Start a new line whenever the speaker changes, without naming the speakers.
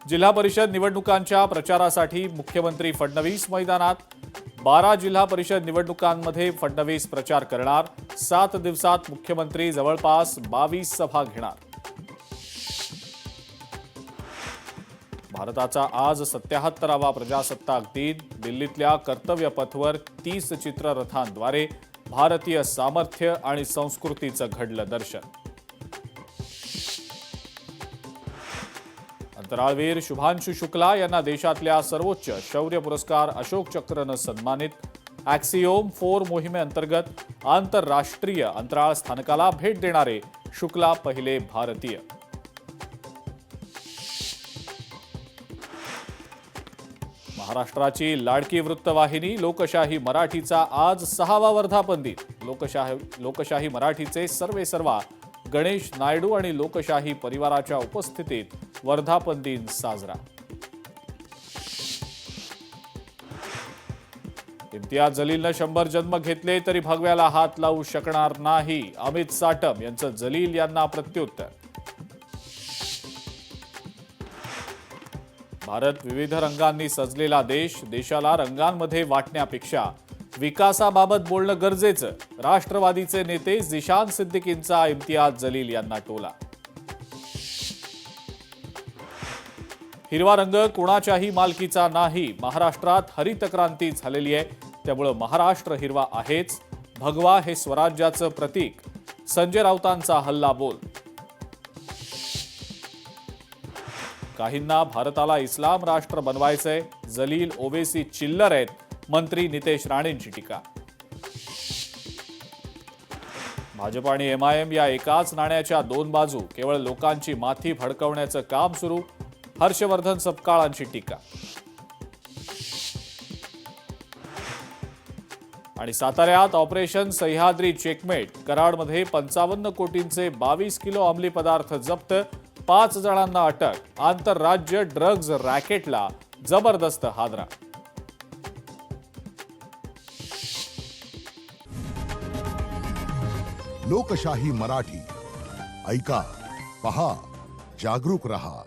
जिल्हा परिषद निवडणुकांच्या प्रचारासाठी मुख्यमंत्री फडणवीस मैदानात। 12 जिल्हा परिषद निवडणुकांमध्ये फडणवीस प्रचार करणार। 7 दिवसात मुख्यमंत्री जवळपास 22 सभा घेणार। भारताचा आज 77वा प्रजासत्ताक दिन। दिल्लीतल्या कर्तव्य पथवर 30 चित्ररथांद्वारे भारतीय सामर्थ्य आणि संस्कृतीचं घडलं दर्शन। अंतराळवीर शुभांशु शुक्ला यांना देशातल्या सर्वोच्च शौर्य पुरस्कार अशोक चक्रनं सन्मानित। ॲक्सिओम 4 मोहिमेअंतर्गत आंतरराष्ट्रीय अंतराळ स्थानकाला भेट देणारे शुक्ला पहिले भारतीय। महाराष्ट्राची लाडकी वृत्तवाहिनी लोकशाही मराठीचा आज 6वा वर्धापन दिन। लोकशाही मराठीचे सर्वेसर्वा गणेश नायडू आणि लोकशाही परिवाराच्या उपस्थितीत वर्धापन दिन साजरा। इम्तियाज जलीलनं 100 जन्म घेतले तरी भगव्याला हात लावू शकणार नाही, अमित साटम यांचं जलील यांना प्रत्युत्तर। भारत विविध रंगांनी सजलेला देश, देशाला रंगांमध्ये वाटण्यापेक्षा विकासाबाबत बोलणं गरजेचं, राष्ट्रवादीचे नेते झिशान सिद्दीकींचा इम्तियाज जलील यांना टोला। हिरवा रंग कोणाच्याही मालकीचा नाही, महाराष्ट्रात हरित क्रांती झालेली आहे, त्यामुळे महाराष्ट्र हिरवा आहेच, भगवा हे स्वराज्याचं प्रतीक, संजय राऊतांचा हल्ला बोल। काहींना भारताला इस्लाम राष्ट्र बनवायचंय, जलील ओवेसी चिल्लर आहेत, मंत्री नितेश राणेंची टीका। भाजप आणि MIM या एकाच नाण्याच्या 2 बाजू, केवळ लोकांची माथी भडकवण्याचं काम सुरू, हर्षवर्धन सपकाळांची टीका। आणि साताऱ्यात ऑपरेशन सह्याद्री चेकमेट, कराडमध्ये 55 कोटींचे 22 किलो अंमली पदार्थ जप्त, 5 जणांना अटक, आंतरराज्य ड्रग्ज रॅकेटला जबरदस्त हादरा।
लोकशाही मराठी ऐका, पहा, जागरूक रहा।